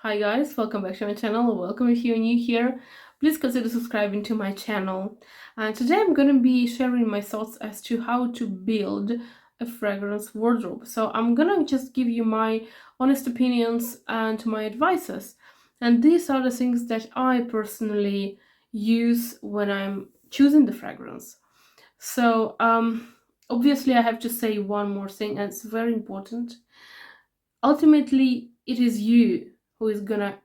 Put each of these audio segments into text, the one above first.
Hi guys, welcome back to my channel. Welcome if you're new here. Please consider subscribing to my channel. And today I'm going to be sharing my thoughts as to how to build a fragrance wardrobe. So I'm going to just give you my honest opinions and my advices. And these are the things that I personally use when I'm choosing the fragrance. So obviously I have to say one more thing, and it's very important. Ultimately, it is you who is gonna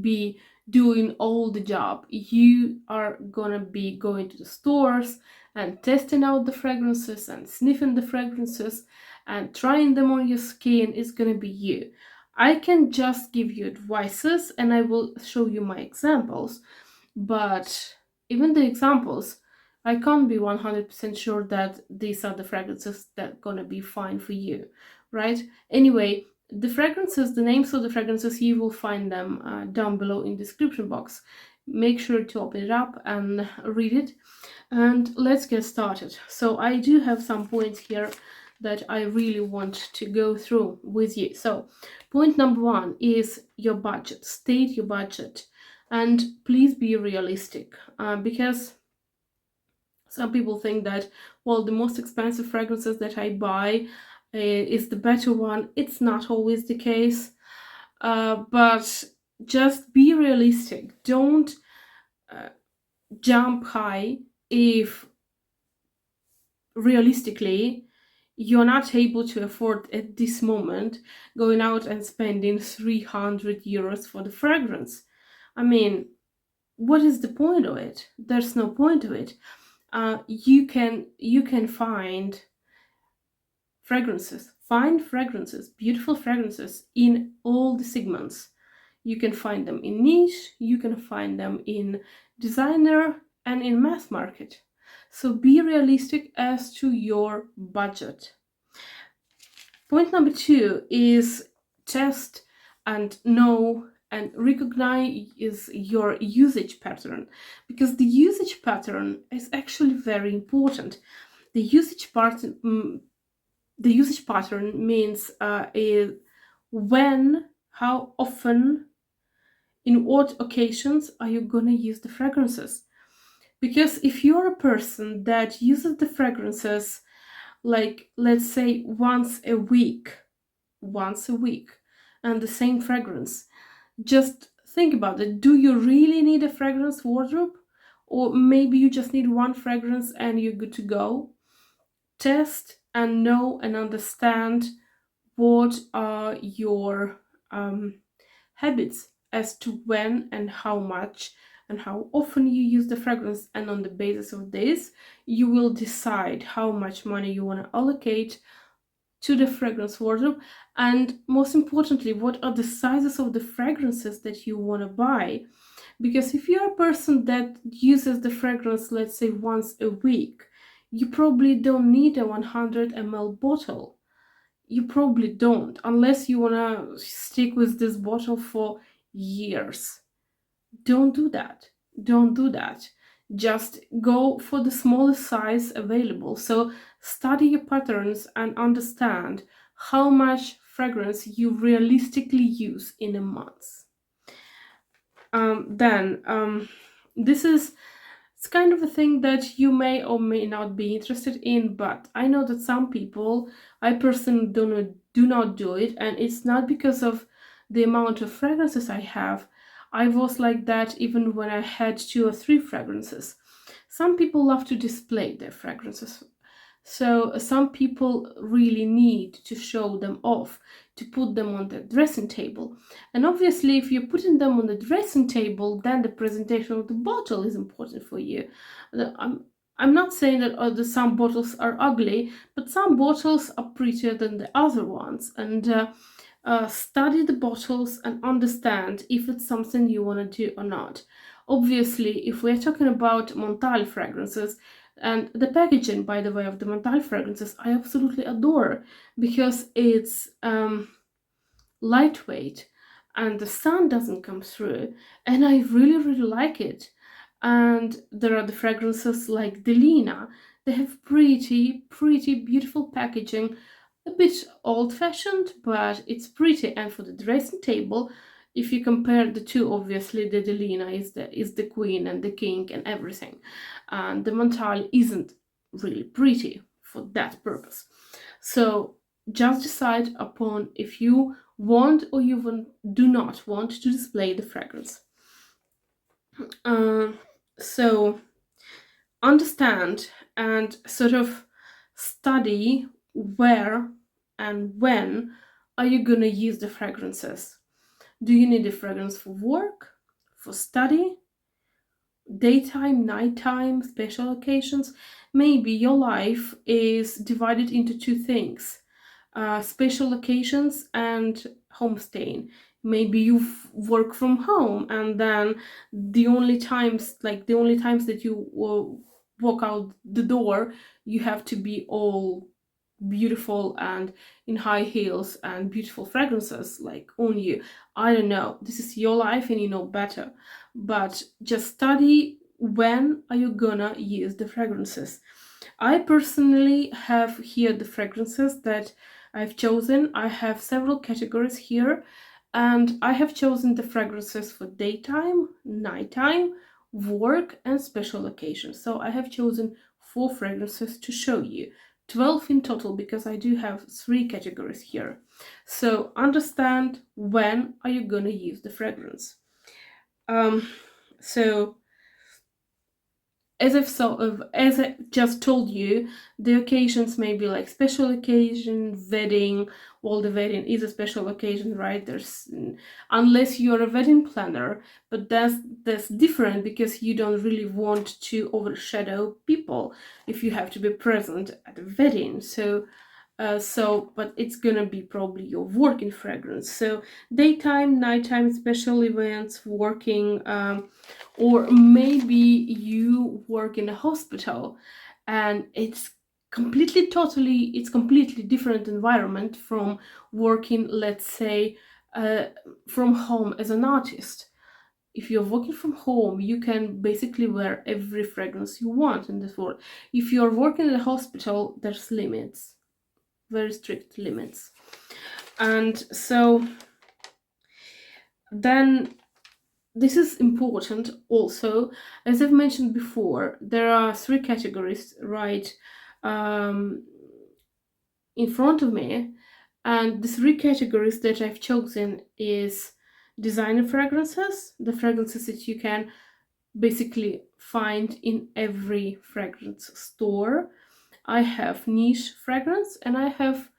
be doing all the job. You are gonna be going to the stores and testing out the fragrances and sniffing the fragrances and trying them on your skin. It's gonna be you. I can just give you advices and I will show you my examples, but even the examples, I can't be 100% sure that these are the fragrances that are gonna be fine for you, right? Anyway, the fragrances, the names of the fragrances, you will find them down below in the description box. Make sure to open it up and read it, and let's get started. So I do have some points here that I really want to go through with you. So point number one is your budget. State your budget, and please be realistic, because some people think that, well, the most expensive fragrances that I buy is the better one. It's not always the case, but just be realistic. Don't jump high if realistically you're not able to afford at this moment going out and spending 300 euros for the fragrance. I mean, what is the point of it? There's no point of it. You can find fragrances, beautiful fragrances in all the segments. You can find them in niche, you can find them in designer and in mass market. So be realistic as to your budget. Point number two is test and know and recognize your usage pattern, because the usage pattern is actually very important. The usage pattern means is when, how often, in what occasions are you gonna use the fragrances. Because if you're a person that uses the fragrances, like, let's say once a week, and the same fragrance, just think about it. Do you really need a fragrance wardrobe? Or maybe you just need one fragrance and you're good to go. Test and know and understand what are your habits as to when and how much and how often you use the fragrance, and on the basis of this you will decide how much money you want to allocate to the fragrance wardrobe, and most importantly, what are the sizes of the fragrances that you want to buy. Because if you're a person that uses the fragrance, let's say once a week, you probably don't need a 100 ml bottle. You probably don't, unless you want to stick with this bottle for years. Don't do that. Don't do that. Just go for the smallest size available. So study your patterns and understand how much fragrance you realistically use in a month. This is, it's kind of a thing that you may or may not be interested in, but I know that some people, I personally do not do it, and it's not because of the amount of fragrances I have. I was like that even when I had 2 or 3 fragrances. Some people love to display their fragrances. So some people really need to show them off, to put them on the dressing table. And obviously, if you're putting them on the dressing table, then the presentation of the bottle is important for you. I'm not saying that some bottles are ugly, but some bottles are prettier than the other ones. And study the bottles and understand if it's something you want to do or not. Obviously, if we're talking about Montal fragrances, and the packaging, by the way, of the Montal fragrances, I absolutely adore, because it's lightweight and the sun doesn't come through, and I really like it. And there are the fragrances like Delina. They have pretty beautiful packaging, a bit old-fashioned, but it's pretty. And for the dressing table, if you compare the two, obviously the Delina is the queen and the king and everything, and the Montal isn't really pretty for that purpose. So just decide upon if you want or you do not want to display the fragrance. So understand and sort of study where and when are you gonna use the fragrances. Do you need a fragrance for work, for study, daytime, nighttime, special occasions? Maybe your life is divided into two things: special occasions and homestaying. Maybe you work from home, and then the only times that you walk out the door, you have to be all beautiful and in high heels and beautiful fragrances like on you. I don't know, this is your life and you know better, but just study when are you gonna use the fragrances. I personally have here the fragrances that I've chosen. I have several categories here, and I have chosen the fragrances for daytime, nighttime, work, and special occasions. So I have chosen 4 fragrances to show you. 12 in total, because I do have 3 categories here. So understand when are you gonna use the fragrance. So as I just told you, the occasions may be like special occasion, wedding. Well, the wedding is a special occasion, right? There's, unless you're a wedding planner, but that's different, because you don't really want to overshadow people if you have to be present at a wedding. But it's gonna be probably your working fragrance. So daytime, nighttime, special events, working, or maybe you work in a hospital and it's completely different environment from working, let's say, from home as an artist. If you're working from home, you can basically wear every fragrance you want in this world. If you're working in a hospital, there's limits, very strict limits. And so then this is important also. As I've mentioned before, there are 3 categories right in front of me, and the 3 categories that I've chosen is designer fragrances, the fragrances that you can basically find in every fragrance store. I have niche fragrance and I have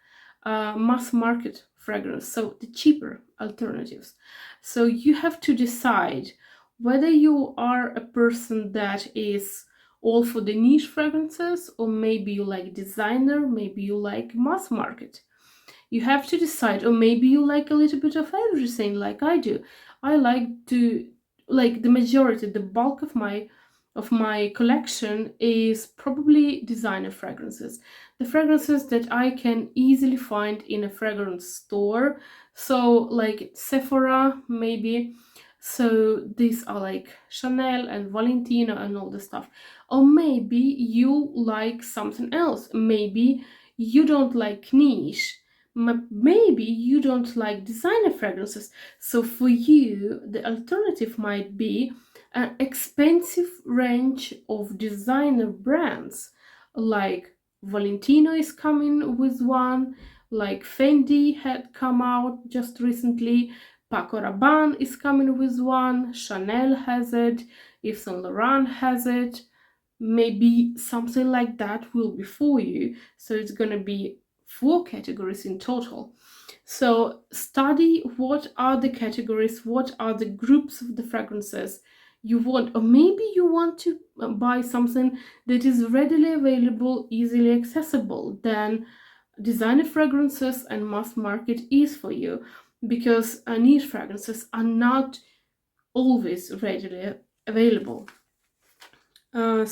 mass market fragrance, so the cheaper alternatives. So you have to decide whether you are a person that is all for the niche fragrances, or maybe you like designer, maybe you like mass market. You have to decide, or maybe you like a little bit of everything like I do. I like to, like, the majority, the bulk of my collection is probably designer fragrances, the fragrances that I can easily find in a fragrance store, so like Sephora maybe. So these are like Chanel and Valentino and all this stuff. Or maybe you like something else. Maybe you don't like niche. Maybe you don't like designer fragrances. So for you, the alternative might be an expensive range of designer brands, like Valentino is coming with one, like Fendi had come out just recently, Paco Rabanne is coming with one, Chanel has it, Yves Saint Laurent has it. Maybe something like that will be for you. So it's gonna be 4 categories in total. So study what are the categories, what are the groups of the fragrances you want, or maybe you want to buy something that is readily available, easily accessible. Then designer fragrances and mass market is for you, because niche fragrances are not always readily available. And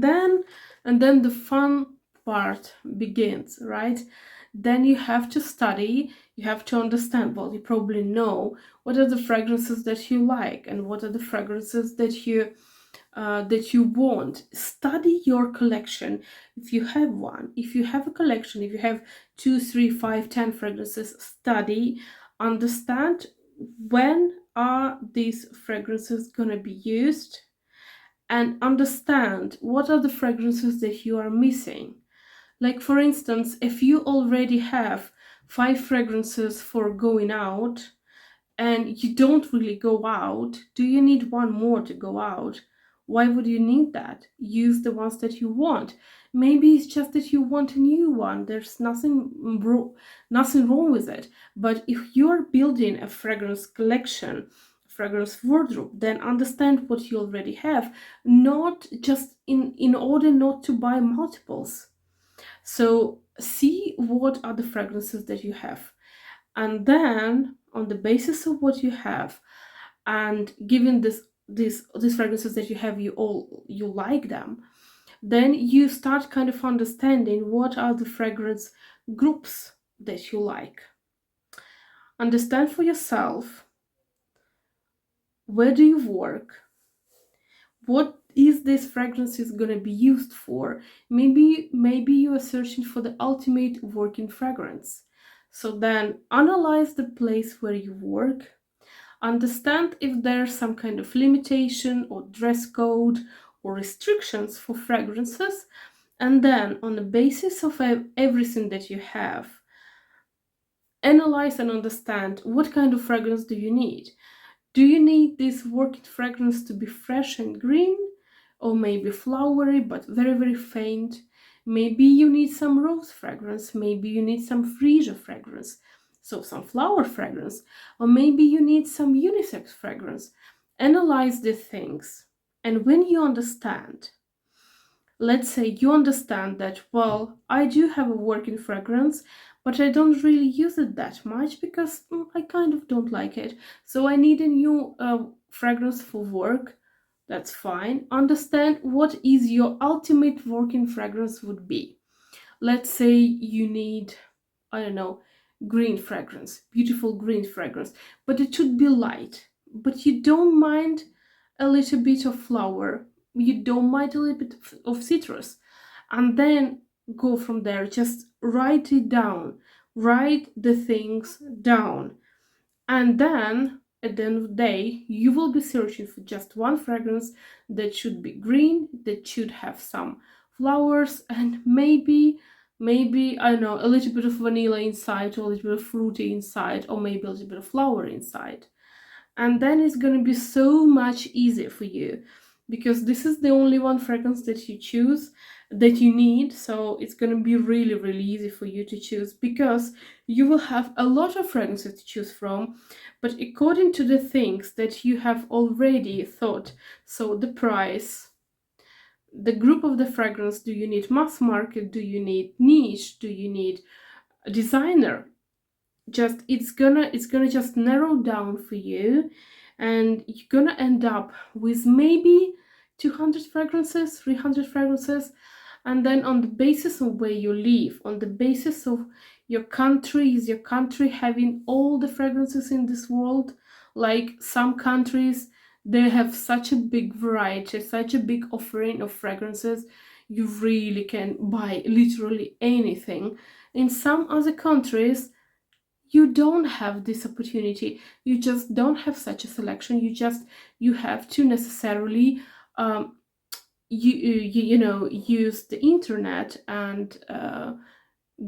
then the fun part begins, right? Then you have to study, you have to understand, well, you probably know what are the fragrances that you like and what are the fragrances that you want. Study your collection if you have one. If you have a collection, if you have 2, 3, 5, 10 fragrances, study, understand when are these fragrances gonna be used, and understand what are the fragrances that you are missing. Like, for instance, if you already have 5 fragrances for going out and you don't really go out, do you need one more to go out? Why would you need that? Use the ones that you want. Maybe it's just that you want a new one. There's nothing wrong with it. But if you're building a fragrance collection, fragrance wardrobe, then understand what you already have, not just in order not to buy multiples. So see what are the fragrances that you have, and then on the basis of what you have, and given these fragrances that you have, you like them, then you start kind of understanding what are the fragrance groups that you like. Understand for yourself, where do you work, what is this fragrance is going to be used for. Maybe you are searching for the ultimate working fragrance. So then analyze the place where you work, understand if there's some kind of limitation or dress code or restrictions for fragrances, and then on the basis of everything that you have, analyze and understand what kind of fragrance do you need. Do you need this working fragrance to be fresh and green, or maybe flowery but very, very faint? Maybe you need some rose fragrance, maybe you need some freesia fragrance, so some flower fragrance, or maybe you need some unisex fragrance. Analyze these things, and when you understand, let's say you understand that, well, I do have a working fragrance, but I don't really use it that much because I kind of don't like it. So I need a new fragrance for work. That's fine. Understand what is your ultimate working fragrance would be. Let's say you need, I don't know, green fragrance, beautiful green fragrance, but it should be light. But you don't mind a little bit of flower, you don't mind a little bit of citrus, and then go from there. Just write it down, write the things down, and then at the end of the day you will be searching for just one fragrance that should be green, that should have some flowers, and maybe I don't know, a little bit of vanilla inside, or a little bit of fruity inside, or maybe a little bit of flower inside. And then it's going to be so much easier for you, because this is the only one fragrance that you choose, that you need. So it's going to be really, really easy for you to choose, because you will have a lot of fragrances to choose from, but according to the things that you have already thought. So the price, the group of the fragrance, do you need mass market, do you need niche, do you need a designer, just it's gonna just narrow down for you, and you're gonna end up with maybe 200 fragrances, 300 fragrances. And then on the basis of where you live, on the basis of your country, is your country having all the fragrances in this world? Like some countries, they have such a big variety, such a big offering of fragrances, you really can buy literally anything. In some other countries, you don't have this opportunity, you just don't have such a selection, you have to necessarily use the internet and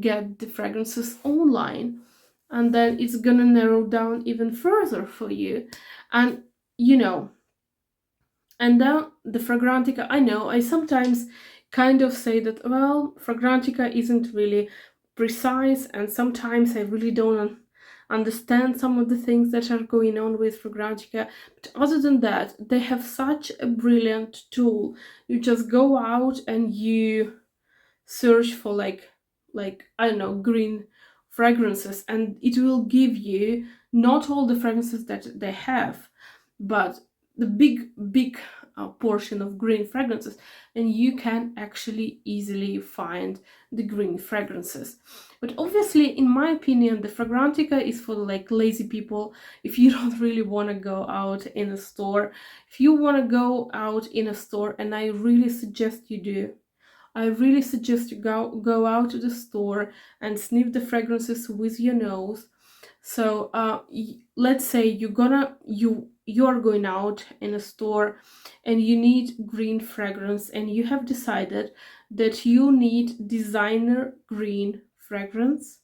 get the fragrances online, and then it's gonna narrow down even further for you. And and then the Fragrantica, I know I sometimes kind of say that, well, Fragrantica isn't really precise, and sometimes I really don't understand some of the things that are going on with Fragrantica. But other than that, they have such a brilliant tool. You just go out and you search for like I don't know, green fragrances, and it will give you not all the fragrances that they have, but the big portion of green fragrances, and you can actually easily find the green fragrances. But obviously, in my opinion, the Fragrantica is for like lazy people. If you don't really want to go out in a store, if you want to go out in a store, and I really suggest you do, I really suggest you go out to the store and sniff the fragrances with your nose, So let's say you are going out in a store and you need green fragrance, and you have decided that you need designer green fragrance.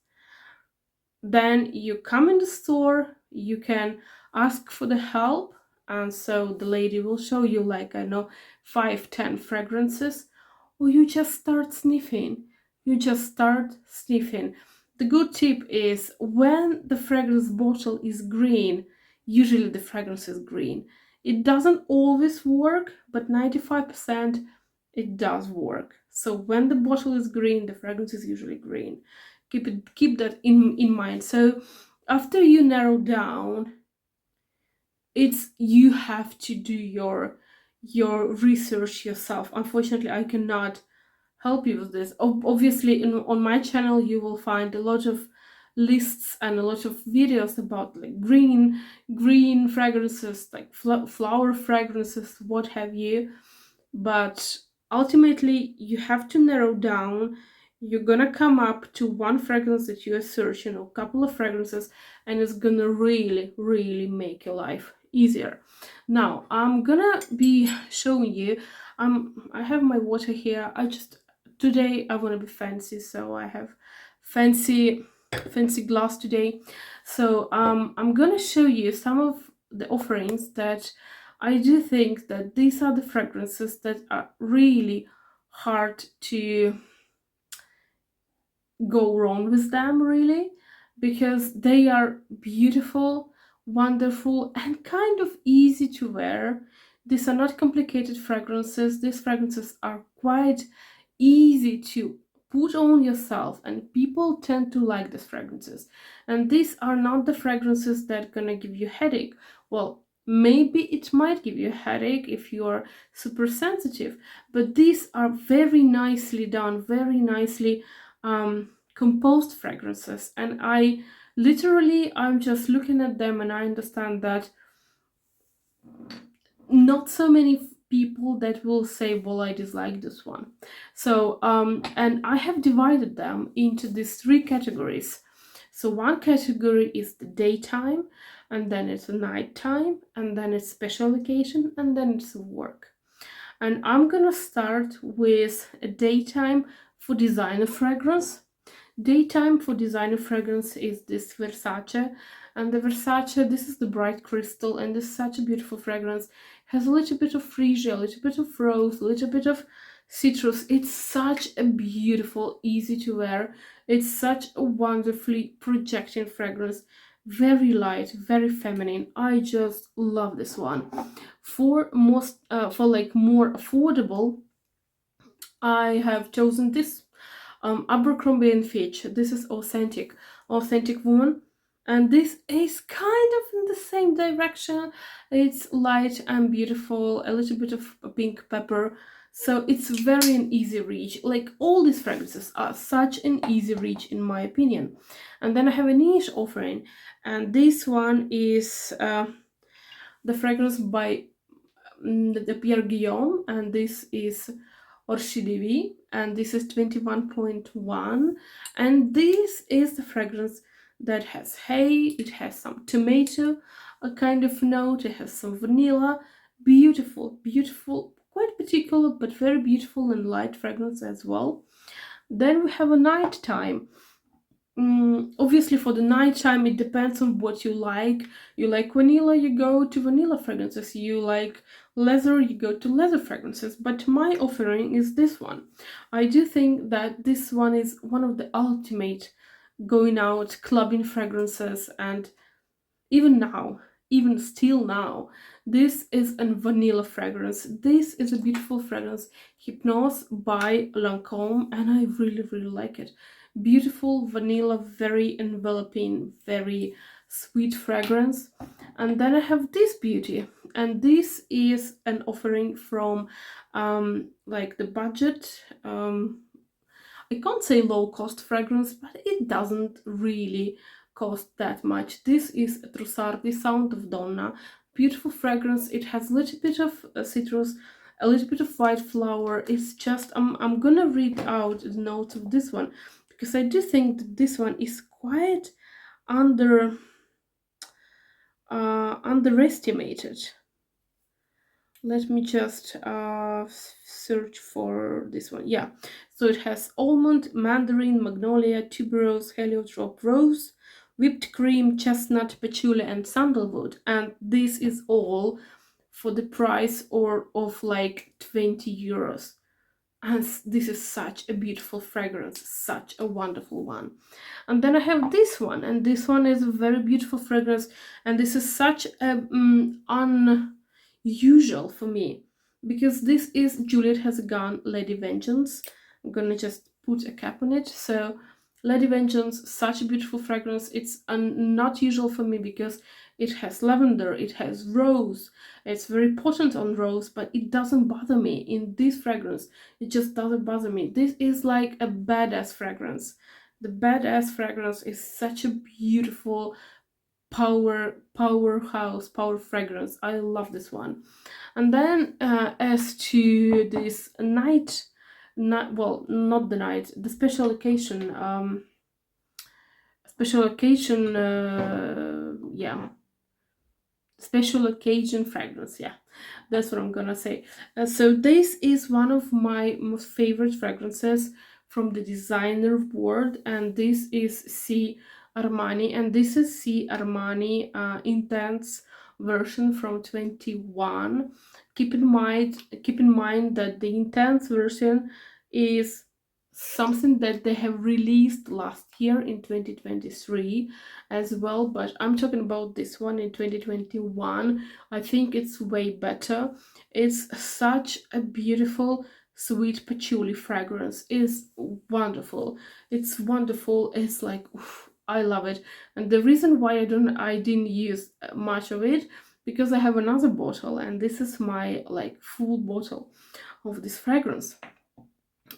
Then you come in the store, you can ask for the help, and so the lady will show you, like, I know, 5-10 fragrances, or you just start sniffing. The good tip is, when the fragrance bottle is green, usually the fragrance is green. It doesn't always work, but 95% it does work. So when the bottle is green, the fragrance is usually green. Keep that in mind. So after you narrow down, it's you have to do your research yourself. Unfortunately, I cannot help you with this. Obviously, on my channel you will find a lot of lists and a lot of videos about, like, green fragrances, like flower fragrances, what have you. But ultimately you have to narrow down. You're gonna come up to one fragrance that you are searching, or a couple of fragrances, and it's gonna really make your life easier. Now I'm gonna be showing you, I have my water here. Today I want to be fancy, so I have fancy glass today. So I'm gonna show you some of the offerings that I do think that these are the fragrances that are really hard to go wrong with them, really, because they are beautiful, wonderful, and kind of easy to wear. These are not complicated fragrances. These fragrances are quite easy to put on yourself, and people tend to like these fragrances. And these are not the fragrances that gonna give you headache. Well, maybe it might give you a headache if you're super sensitive, but these are very nicely done, very nicely composed fragrances. And I'm just looking at them and I understand that not so many people that will say, well, I dislike this one. So and I have divided them into these 3 categories. So one category is the daytime, and then it's nighttime, and then it's special occasion, and then it's work. And I'm gonna start with a daytime for designer fragrance. Daytime for designer fragrance is this Versace, and the Versace, this is the bright crystal, and this is such a beautiful fragrance. Has a little bit of freesia, a little bit of rose, a little bit of citrus. It's such a beautiful, easy to wear. It's such a wonderfully projecting fragrance. Very light, very feminine. I just love this one. For like more affordable, I have chosen this Abercrombie and Fitch. This is authentic woman, and this is kind of in the same direction. It's light and beautiful, a little bit of pink pepper, so it's very an easy reach. Like, all these fragrances are such an easy reach in my opinion. And then I have a niche offering, and this one is the fragrance by the Pierre Guillaume, and this is Orchidivy, and this is 21.1, and this is the fragrance that has hay, it has some tomato, a kind of note, it has some vanilla. Beautiful, quite particular, but very beautiful and light fragrance as well. Then we have a nighttime. Obviously for the nighttime it depends on what you like. You like vanilla, you go to vanilla fragrances. You like leather, you go to leather fragrances. But my offering is this one. I do think that this one is one of the ultimate going out clubbing fragrances, and even still now, this is a vanilla fragrance. This is a beautiful fragrance, Hypnose by Lancome, and I really like it. Beautiful vanilla, very enveloping, very sweet fragrance. And then I have this beauty, and this is an offering from like the budget, I can't say low cost fragrance, but it doesn't really cost that much. This is Trussardi Sound of Donna. Beautiful fragrance. It has a little bit of citrus, a little bit of white flower. It's just, I'm gonna read out the notes of this one, because I do think that this one is quite under underestimated. Let me just search for this one. Yeah, so it has almond, mandarin, magnolia, tuberose, heliotrope, rose, whipped cream, chestnut, patchouli, and sandalwood. And this is all for the price or of like 20 euros. And this is such a beautiful fragrance, such a wonderful one. And then I have this one, and this one is a very beautiful fragrance, and this is such a unusual for me, because this is Juliette Has a Gun Lady Vengeance. I'm gonna just put a cap on it. So Lady Vengeance, such a beautiful fragrance. It's not usual for me because it has lavender, it has rose, it's very potent on rose, but it doesn't bother me in this fragrance. It just doesn't bother me. This is like a badass fragrance. The badass fragrance is such a beautiful powerhouse power fragrance. I love this one. And then as to this well, not the night, the special occasion, yeah, special occasion fragrance, yeah, that's what I'm gonna say. So this is one of my most favorite fragrances from the designer world, and this is C Armani, and this is C Armani Intense version from 21. Keep in mind that the Intense version is something that they have released last year in 2023 as well, but I'm talking about this one in 2021. I think it's way better. It's such a beautiful sweet patchouli fragrance. It's wonderful. It's wonderful. It's like, oof, I love it. And the reason why I didn't use much of it, because I have another bottle, and this is my like full bottle of this fragrance.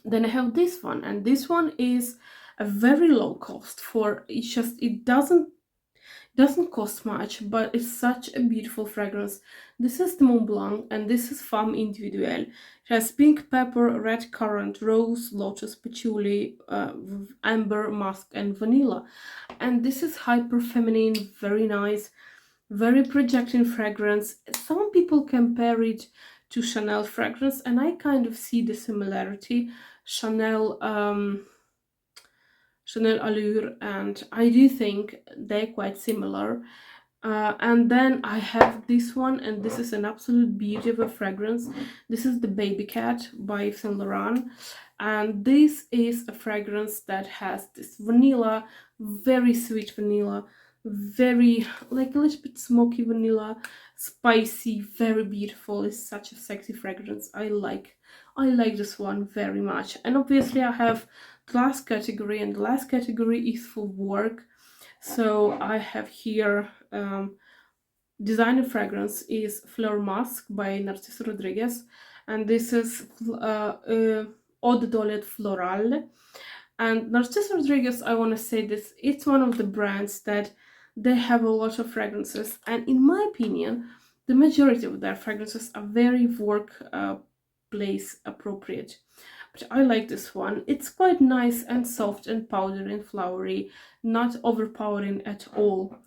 Then I have this one, and this one is a very low cost for it doesn't cost much, but it's such a beautiful fragrance. This is the Montblanc, and this is Femme Individuelle. It has pink pepper, red currant, rose, lotus, patchouli, amber, musk, and vanilla. And this is hyper feminine, very nice, very projecting fragrance. Some people compare it to Chanel fragrance, and I kind of see the similarity. Chanel Allure, and I do think they're quite similar. And then I have this one, and this is an absolute beauty of a fragrance. This is the Babycat by Yves Saint Laurent, and this is a fragrance that has this vanilla, very sweet vanilla, very like a little bit smoky vanilla, spicy, very beautiful. It's such a sexy fragrance. I like this one very much. And obviously I have the last category, and the last category is for work. So I have here designer fragrance is Fleur Musc by Narciso Rodriguez, and this is Eau de Toilette Florale. And Narciso Rodriguez, I want to say this, it's one of the brands that they have a lot of fragrances, and in my opinion, the majority of their fragrances are very work place appropriate. But I like this one. It's quite nice and soft and powdery and flowery, not overpowering at all.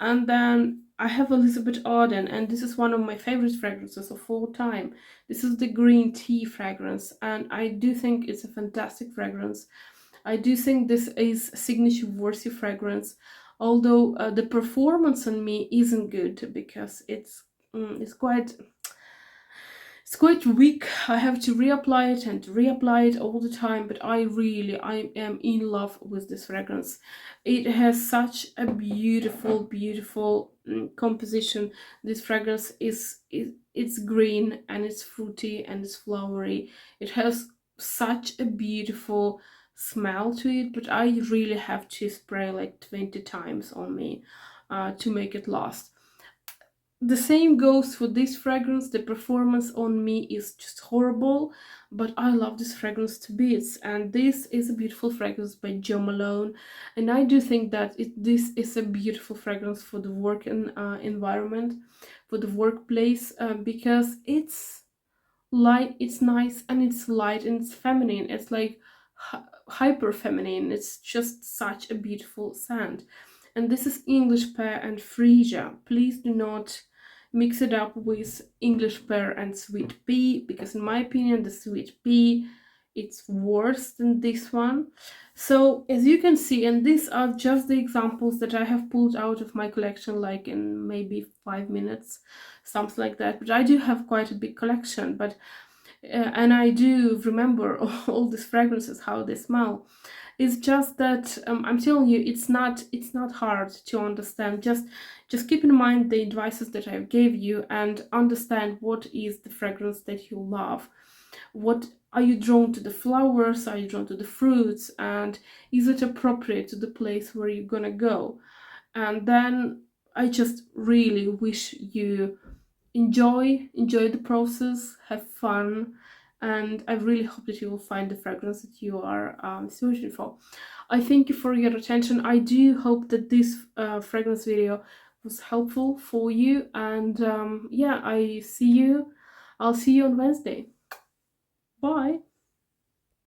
And then I have Elizabeth Arden, and this is one of my favorite fragrances of all time. This is the green tea fragrance, and I do think it's a fantastic fragrance. I do think this is a signature worthy fragrance, although the performance on me isn't good because it's quite weak. I have to reapply it and reapply it all the time, but I am in love with this fragrance. It has such a beautiful composition. This fragrance it's green, and it's fruity, and it's flowery. It has such a beautiful smell to it, but I really have to spray like 20 times on me to make it last. The same goes for this fragrance. The performance on me is just horrible, but I love this fragrance to bits. And this is a beautiful fragrance by Jo Malone, and I do think that this is a beautiful fragrance for the work environment, for the workplace, because it's light, it's nice, and it's light, and it's feminine. It's like hyper feminine. It's just such a beautiful scent. and this is English Pear and Freesia. Please do not mix it up with English Pear and Sweet Pea, because in my opinion the Sweet Pea, it's worse than this one. So as you can see, and these are just the examples that I have pulled out of my collection, like in maybe 5 minutes, something like that. But I do have quite a big collection, but and I do remember all these fragrances, how they smell. It's just that I'm telling you, it's not hard to understand. Just keep in mind the advices that I gave you and understand what is the fragrance that you love. What are you drawn to? The flowers? Are you drawn to the fruits? And is it appropriate to the place where you're gonna go? And then I just really wish you enjoy the process, have fun, and I really hope that you will find the fragrance that you are searching for. I thank you for your attention. I do hope that this fragrance video was helpful for you, and yeah, I'll see you on Wednesday. Bye.